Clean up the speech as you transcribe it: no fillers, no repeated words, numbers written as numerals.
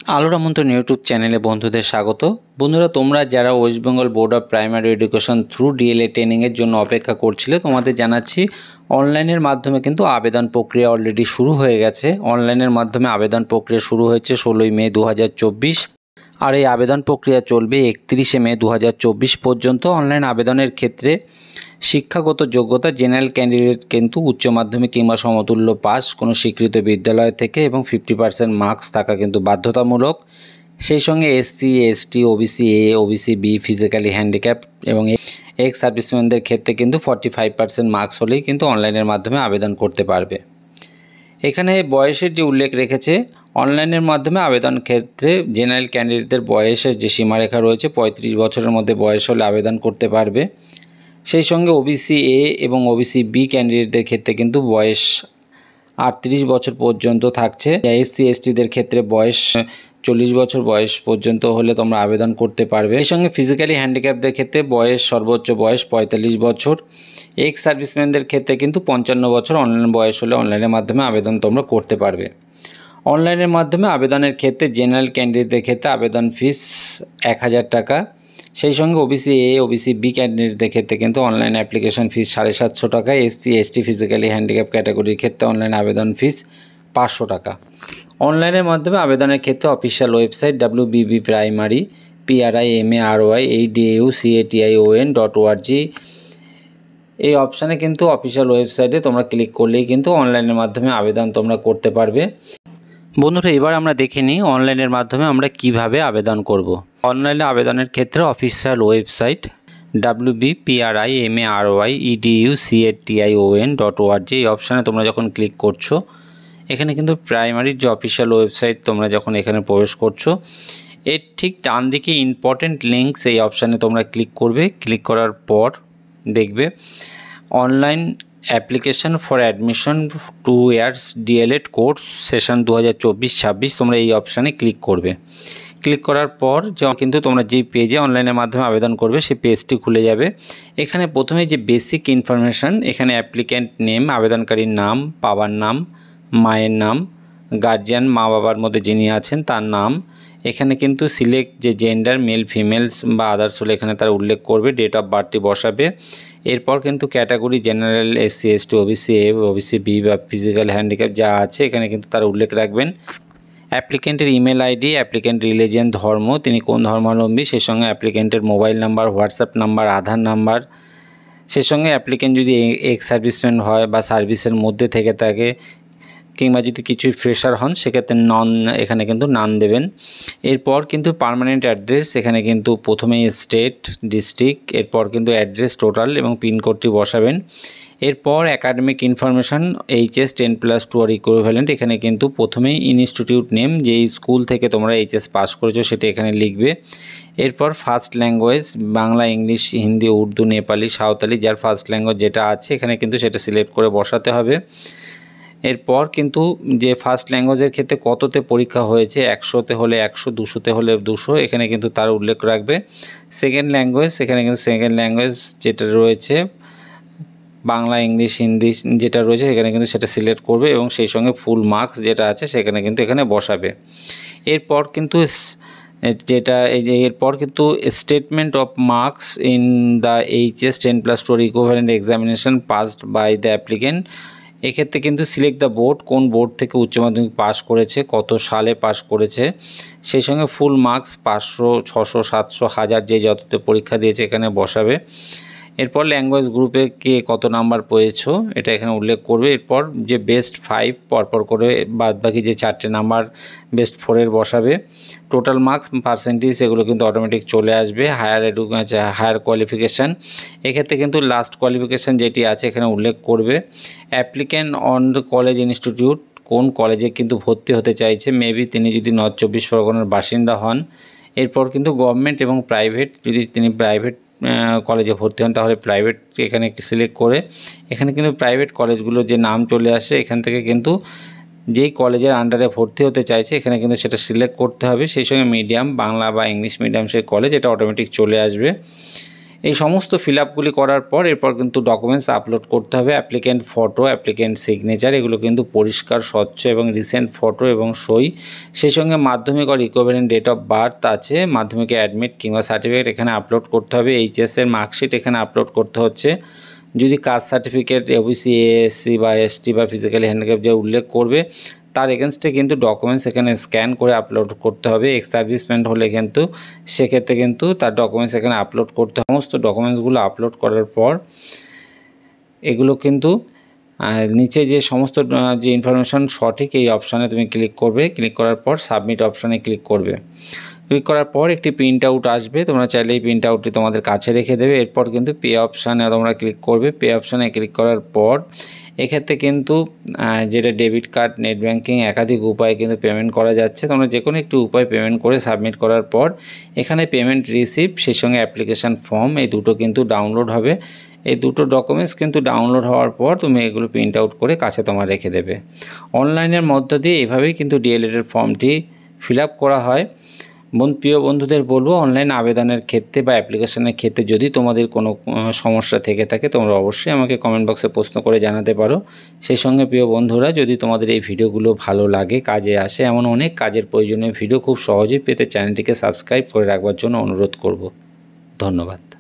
আলোর আমন্ত্রণ ইউটিউব চ্যানেলে বন্ধুদের স্বাগত। বন্ধুরা, তোমরা যারা West Bengal Board of Primary Education through DElEd ট্রেনিংয়ের জন্য অপেক্ষা করছিলে, তোমাদের জানাচ্ছি অনলাইনের মাধ্যমে কিন্তু আবেদন প্রক্রিয়া অলরেডি শুরু হয়ে গেছে। অনলাইনের মাধ্যমে আবেদন প্রক্রিয়া শুরু হয়েছে 16ই মে 2024, আর এই আবেদন প্রক্রিয়া চলবে 31শে মে 2024 পর্যন্ত। অনলাইন আবেদনের ক্ষেত্রে শিক্ষাগত যোগ্যতা জেনারেল ক্যান্ডিডেট কিন্তু উচ্চ মাধ্যমিক কিংবা সমতুল্য পাস কোনো স্বীকৃত বিদ্যালয় থেকে এবং 50% মার্কস থাকা কিন্তু বাধ্যতামূলক। সেই সঙ্গে SC, ST, OBC A, OBC B, physically handicap এবং এক্স সার্ভিসম্যানদের ক্ষেত্রে কিন্তু 45% মার্কস হলেই কিন্তু অনলাইনের মাধ্যমে আবেদন করতে পারবে। এখানে বয়সের যে উল্লেখ রেখেছে, অনলাইনের মাধ্যমে আবেদন ক্ষেত্রে জেনারেল ক্যান্ডিডেটদের বয়সের যে সীমারেখা রয়েছে 35 বছরের মধ্যে বয়স হলে আবেদন করতে পারবে। সেই সঙ্গে ওবিসি এ এবং ওবিসি বি ক্যান্ডিডেটদের ক্ষেত্রে কিন্তু বয়স 38 বছর পর্যন্ত থাকছে। এসসি এসটিদের ক্ষেত্রে বয়স 40 বছর বয়স পর্যন্ত হলে তোমরা আবেদন করতে পারবে। এই সঙ্গে ফিজিক্যালি হ্যান্ডিক্যাপদের ক্ষেত্রে সর্বোচ্চ বয়স 45 বছর। এক্স সার্ভিসম্যানদের ক্ষেত্রে কিন্তু 55 বছর অনলাইন বয়স হলে অনলাইনের মাধ্যমে আবেদন তোমরা করতে পারবে। অনলাইনের মাধ্যমে আবেদনের ক্ষেত্রে জেনারেল ক্যান্ডিডেটদের ক্ষেত্রে আবেদন ফিস 1000 টাকা। সেই সঙ্গে ওবিসি এ, ওবিসি বি ক্যান্ডিডেটদের ক্ষেত্রে কিন্তু অনলাইন অ্যাপ্লিকেশন ফিস 750 টাকা। এসসি এসটি ফিজিক্যালি হ্যান্ডিক্যাপ ক্যাটাগরির ক্ষেত্রে অনলাইন আবেদন ফিস 500 টাকা। অনলাইনের মাধ্যমে আবেদনের ক্ষেত্রে অফিসিয়াল ওয়েবসাইট www.primary.adaucation.org এই অপশানে কিন্তু অফিসিয়াল ওয়েবসাইটে তোমরা ক্লিক করলেই কিন্তু অনলাইনের মাধ্যমে আবেদন তোমরা করতে পারবে। বন্ধুরা, এবার আমরা দেখে নিই অনলাইনের মাধ্যমে আমরা কিভাবে আবেদন করব। অনলাইনে আবেদনের ক্ষেত্রে অফিসিয়াল ওয়েবসাইট www.primary.education.org এই অপশানে তোমরা যখন ক্লিক করছো, এখানে কিন্তু প্রাইমারির যে অফিসিয়াল ওয়েবসাইট তোমরা যখন এখানে প্রবেশ করছো, এর ঠিক ডান দিকে ইম্পর্টেন্ট লিঙ্কস এই অপশানে তোমরা ক্লিক করবে। ক্লিক করার পর দেখবে online application for admission 2 years D.El.Ed course session 2024-26 তোমরা এই অপশানে ক্লিক করবে। ক্লিক করার পর কিন্তু তোমরা যে পেজে অনলাইনের মাধ্যমে আবেদন করবে সেই পেজটি খুলে যাবে। এখানে প্রথমে যে বেসিক ইনফরমেশান, এখানে অ্যাপ্লিক্যান্ট নেম, আবেদনকারীর নাম, বাবার নাম, মায়ের নাম, গার্জিয়ান মা বাবার মধ্যে যিনি আছেন তার নাম, এখানে কিন্তু সিলেক্ট যে জেন্ডার মেল ফিমেলস বা আদার্স হলে এখানে তারা উল্লেখ করবে, ডেট অফ বার্থটি বসাবে। এরপর কিন্তু category general, SC ST, OBC A, OBC B বা ফিজিক্যাল হ্যান্ডিক্যাপ যা আছে এখানে কিন্তু তারা উল্লেখ রাখবেন। অ্যাপ্লিক্যান্টের ইমেল আইডি, অ্যাপ্লিক্যান্ট রিলিজিয়ান ধর্ম, তিনি কোন ধর্মাবলম্বী, সেই সঙ্গে অ্যাপ্লিক্যান্টের mobile number, WhatsApp number, Aadhaar number, সেই সঙ্গে অ্যাপ্লিক্যান্ট যদি এক্স সার্ভিসম্যান হয় বা সার্ভিসের মধ্যে থেকে থাকে কিংবা যদি কিছুই ফ্রেশার হন সেক্ষেত্রে নন এখানে কিন্তু নান দেবেন। এরপর কিন্তু পার্মানেন্ট অ্যাড্রেস, এখানে কিন্তু প্রথমেই স্টেট, ডিস্ট্রিক্ট, এরপর কিন্তু অ্যাড্রেস টোটাল এবং পিনকোডটি বসাবেন। এরপর অ্যাকাডেমিক ইনফরমেশান HS 10+2 আর ইকুইভ্যালেন্ট, এখানে কিন্তু প্রথমেই ইনস্টিটিউট নেম, যেই স্কুল থেকে তোমরা HS পাস করেছো সেটা এখানে লিখবে। এরপর first language Bangla, English, Hindi, Urdu, Nepali, Santali যার ফার্স্ট ল্যাঙ্গুয়েজ যেটা আছে এখানে কিন্তু সেটা সিলেক্ট করে বসাতে হবে। এরপর কিন্তু যে ফার্স্ট ল্যাঙ্গুয়েজের ক্ষেত্রে কততে পরীক্ষা হয়েছে, 100তে হলে 100, 200তে হলে 200 এখানে কিন্তু তার উল্লেখ রাখবে। সেকেন্ড ল্যাঙ্গুয়েজ, এখানে কিন্তু সেকেন্ড ল্যাঙ্গুয়েজ যেটা রয়েছে বাংলা, ইংলিশ, হিন্দি যেটা রয়েছে এখানে কিন্তু সেটা সিলেক্ট করবে এবং সেই সঙ্গে ফুল মার্কস যেটা আছে সেখানে কিন্তু এখানে বসাবে। এরপর কিন্তু এরপর কিন্তু statement of marks in the HS 10+2 equivalent examination passed by the applicant, এক্ষেত্রে কিন্তু সিলেক্ট দ্য বোর্ড, কোন বোর্ড থেকে উচ্চ মাধ্যমিক পাস করেছে, কত সালে পাস করেছে, সেই সঙ্গে ফুল মার্কস 500, 600, 700, 1000 যে যততে পরীক্ষা দিয়েছে এখানে বসাবে। এরপর ল্যাঙ্গুয়েজ গ্রুপে কে কত নাম্বার পেয়েছো এটা এখানে উল্লেখ করবে। এরপর যে বেস্ট 5 পরপর করে বাদবাকি যে 4টে নাম্বার বেস্ট 4-এর বসাবে। টোটাল মার্কস পার্সেন্টেজ এগুলো কিন্তু অটোমেটিক চলে আসবে। হায়ার কোয়ালিফিকেশান, এক্ষেত্রে কিন্তু লাস্ট কোয়ালিফিকেশান যেটি আছে এখানে উল্লেখ করবে। Applicant on the college institute, কোন কলেজে কিন্তু ভর্তি হতে চাইছে, মেবি তিনি যদি নর্থ 24 পরগনার বাসিন্দা হন। এরপর কিন্তু গভর্নমেন্ট এবং প্রাইভেট, যদি তিনি প্রাইভেট কলেজে ভর্তি হন তাহলে প্রাইভেট এখানে সিলেক্ট করে, এখানে কিন্তু প্রাইভেট কলেজগুলোর যে নাম চলে আসে এখান থেকে কিন্তু যেই কলেজের আন্ডারে ভর্তি হতে চাইছে এখানে কিন্তু সেটা সিলেক্ট করতে হবে। সেই সঙ্গে মিডিয়াম বাংলা বা ইংলিশ মিডিয়াম সেই কলেজ এটা অটোমেটিক চলে আসবে। এই সমস্ত ফিল আপগুলি করার পর এরপর কিন্তু ডকুমেন্টস আপলোড করতে হবে। অ্যাপ্লিক্যান্ট ফটো, অ্যাপ্লিক্যান্ট সিগনেচার, এগুলো কিন্তু পরিষ্কার, স্বচ্ছ এবং রিসেন্ট ফটো এবং সই। সেই সঙ্গে মাধ্যমিক আর ইকুইভ্যালেন্ট ডেট অফ বার্থ আছে, মাধ্যমিকে অ্যাডমিট কিংবা সার্টিফিকেট এখানে আপলোড করতে হবে। এইচএসের মার্কশিট এখানে আপলোড করতে হচ্ছে। যদি কাস্ট সার্টিফিকেট, ওবিসি, এএসসি বা এসটি বা ফিজিক্যালি হ্যান্ডিক্যাপ যে উল্লেখ করবে তার এগেনস্টে কিন্তু ডকুমেন্টস এখানে স্ক্যান করে আপলোড করতে হবে। এক্স সার্ভিসম্যান হলে কিন্তু সেক্ষেত্রে কিন্তু তার ডকুমেন্টস এখানে আপলোড করতে হবে। সমস্ত ডকুমেন্টসগুলো আপলোড করার পর এগুলো কিন্তু নিচে যে সমস্ত যে ইনফরমেশন সঠিক এই অপশানে তুমি ক্লিক করবে। ক্লিক করার পর সাবমিট অপশানে ক্লিক করবে। ক্লিক করার পর একটি প্রিন্ট আউট আসবে, তোমরা চাইলে এই প্রিন্ট আউটটি তোমাদের কাছে রেখে দেবে। এরপর কিন্তু পে অপশানে তোমরা ক্লিক করবে। পে অপশানে ক্লিক করার পর এক্ষেত্রে কিন্তু যেটা ডেবিট কার্ড, নেট ব্যাঙ্কিং, একাধিক উপায়ে কিন্তু পেমেন্ট করা যাচ্ছে। তোমরা যে কোনো একটি উপায় পেমেন্ট করে সাবমিট করার পর এখানে পেমেন্ট রিসিপ্ট সেই সঙ্গে অ্যাপ্লিকেশান ফর্ম এই দুটো কিন্তু ডাউনলোড হবে। এই দুটো ডকুমেন্টস কিন্তু ডাউনলোড হওয়ার পর তুমি এগুলো প্রিন্ট আউট করে কাছে তোমার রেখে দেবে। অনলাইনের মধ্য দিয়ে এভাবেই কিন্তু ডিএলএডের ফর্মটি ফিল আপ করা হয়। প্রিয় বন্ধুদের বলবো, অনলাইন আবেদনের ক্ষেত্রে বা অ্যাপ্লিকেশনের ক্ষেত্রে যদি তোমাদের কোনো সমস্যা থেকে থাকে তোমরা অবশ্যই আমাকে কমেন্ট বক্সে প্রশ্ন করে জানাতে পারো। সেই সঙ্গে প্রিয় বন্ধুরা, যদি তোমাদের এই ভিডিওগুলো ভালো লাগে, কাজে আসে, এমন অনেক কাজের প্রয়োজনীয় ভিডিও খুব সহজেই পেতে চ্যানেলটিকে সাবস্ক্রাইব করে রাখবার জন্য অনুরোধ করব। ধন্যবাদ।